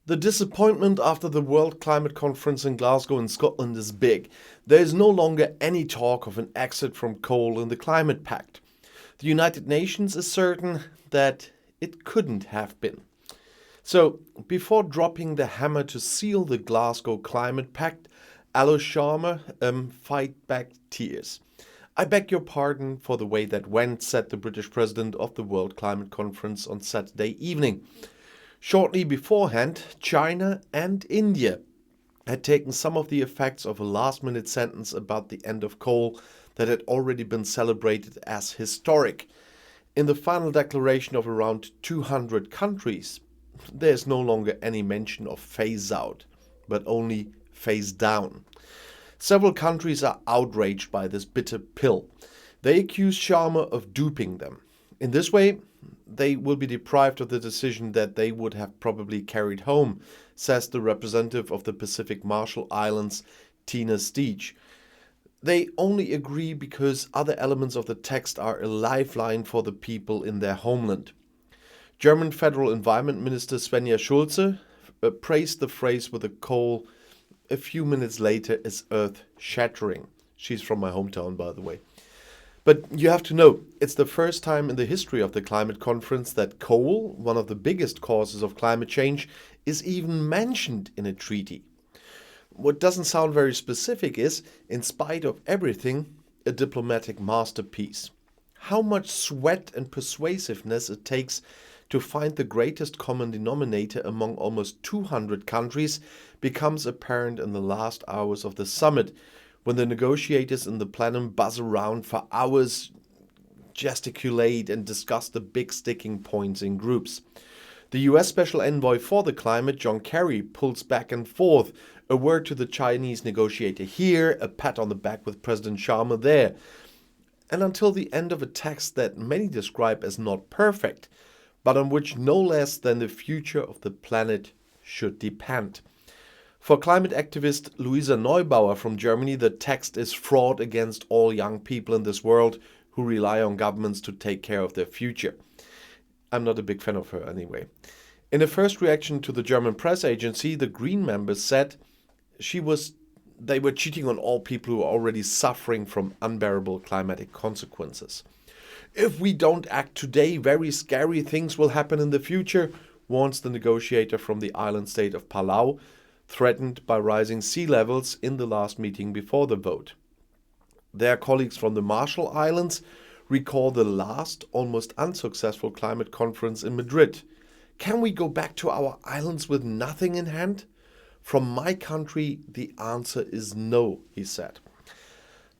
The disappointment after the World Climate Conference in Glasgow in Scotland is big. There is no longer any talk of an exit from coal in the Climate Pact. The United Nations is certain that it couldn't have been. So, before dropping the hammer to seal the Glasgow Climate Pact, Alois Sharma fight back tears. "I beg your pardon for the way that went," said the British president of the World Climate Conference on Saturday evening. Shortly beforehand, China and India had taken some of the effects of a last-minute sentence about the end of coal that had already been celebrated as historic. In the final declaration of around 200 countries, there is no longer any mention of phase out, but only phase down. Several countries are outraged by this bitter pill. They accuse Sharma of duping them. In this way, they will be deprived of the decision that they would have probably carried home, says the representative of the Pacific Marshall Islands, Tina Steege. They only agree because other elements of the text are a lifeline for the people in their homeland. German Federal Environment Minister Svenja Schulze praised the phrase with the coal a few minutes later as earth-shattering. She's from my hometown, by the way. But you have to know, it's the first time in the history of the climate conference that coal, one of the biggest causes of climate change, is even mentioned in a treaty. What doesn't sound very specific is, in spite of everything, a diplomatic masterpiece. How much sweat and persuasiveness it takes to find the greatest common denominator among almost 200 countries becomes apparent in the last hours of the summit, when the negotiators in the plenum buzz around for hours, gesticulate and discuss the big sticking points in groups. The US Special Envoy for the Climate, John Kerry, pulls back and forth, a word to the Chinese negotiator here, a pat on the back with President Sharma there, and until the end of a text that many describe as not perfect, but on which no less than the future of the planet should depend. For climate activist Luisa Neubauer from Germany, the text is fraud against all young people in this world who rely on governments to take care of their future. I'm not a big fan of her anyway. In a first reaction to the German press agency, the Green members said they were cheating on all people who are already suffering from unbearable climatic consequences. "If we don't act today, very scary things will happen in the future," warns the negotiator from the island state of Palau, threatened by rising sea levels in the last meeting before the vote. Their colleagues from the Marshall Islands recall the last, almost unsuccessful climate conference in Madrid. "Can we go back to our islands with nothing in hand? From my country, the answer is no," he said.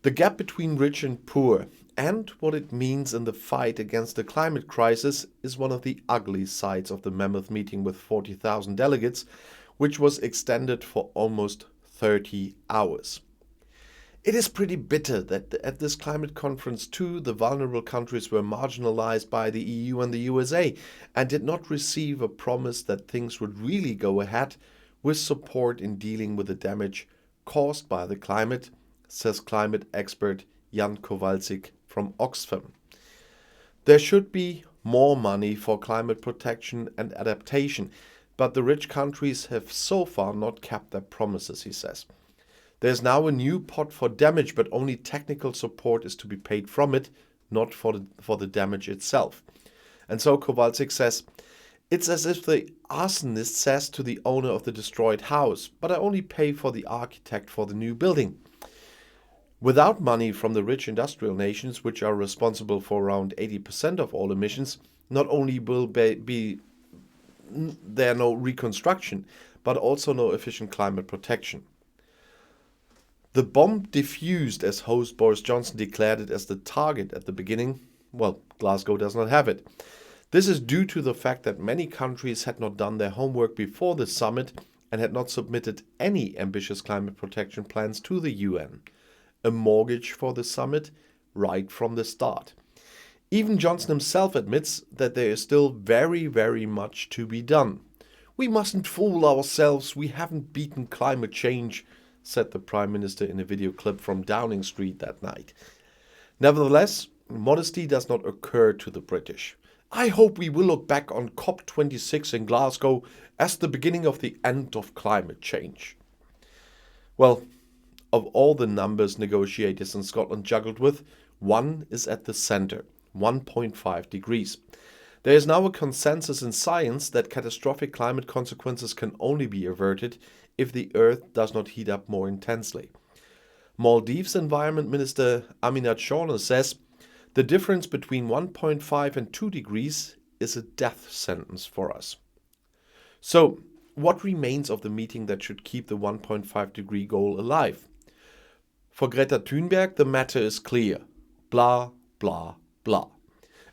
The gap between rich and poor and what it means in the fight against the climate crisis is one of the ugly sides of the mammoth meeting with 40,000 delegates, which was extended for almost 30 hours. It is pretty bitter that at this climate conference too, the vulnerable countries were marginalized by the EU and the USA and did not receive a promise that things would really go ahead with support in dealing with the damage caused by the climate, says climate expert Jan Kowalczyk from Oxfam. There should be more money for climate protection and adaptation, but the rich countries have so far not kept their promises, he says. There's now a new pot for damage, but only technical support is to be paid from it, not for the damage itself. And so Kowalczyk says, "It's as if the arsonist says to the owner of the destroyed house, but I only pay for the architect for the new building." Without money from the rich industrial nations, which are responsible for around 80% of all emissions, not only will be there no reconstruction, but also no efficient climate protection. The bomb diffused, as host Boris Johnson declared it as the target at the beginning. Well, Glasgow does not have it. This is due to the fact that many countries had not done their homework before the summit and had not submitted any ambitious climate protection plans to the UN. A mortgage for the summit right from the start. Even Johnson himself admits that there is still very, very much to be done. "We mustn't fool ourselves, we haven't beaten climate change," said the Prime Minister in a video clip from Downing Street that night. Nevertheless, modesty does not occur to the British. I hope we will look back on COP26 in Glasgow as the beginning of the end of climate change. Well, of all the numbers negotiators in Scotland juggled with, one is at the center, 1.5 degrees. There is now a consensus in science that catastrophic climate consequences can only be averted if the Earth does not heat up more intensely. Maldives Environment Minister Aminat Shauna says the difference between 1.5 and 2 degrees is a death sentence for us. So, what remains of the meeting that should keep the 1.5 degree goal alive? For Greta Thunberg, the matter is clear. Blah, blah, blah.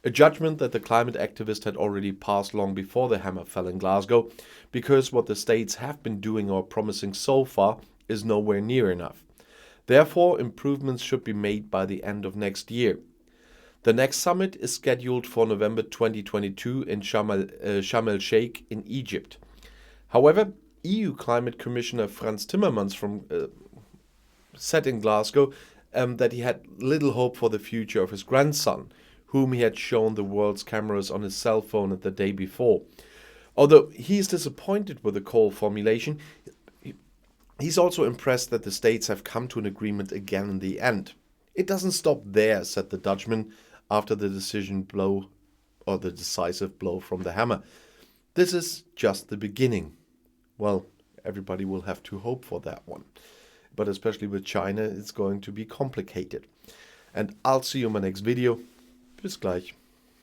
A judgment that the climate activist had already passed long before the hammer fell in Glasgow, because what the states have been doing or promising so far is nowhere near enough. Therefore, improvements should be made by the end of next year. The next summit is scheduled for November 2022 in Sharm el-Sheikh in Egypt. However, EU Climate Commissioner Frans Timmermans said in Glasgow that he had little hope for the future of his grandson, whom he had shown the world's cameras on his cell phone the day before. Although he is disappointed with the call formulation, he's also impressed that the states have come to an agreement again in the end. It doesn't stop there, said the Dutchman after the decisive blow from the hammer. This is just the beginning. Well, everybody will have to hope for that one. But especially with China, it's going to be complicated. And I'll see you in my next video. Bis gleich.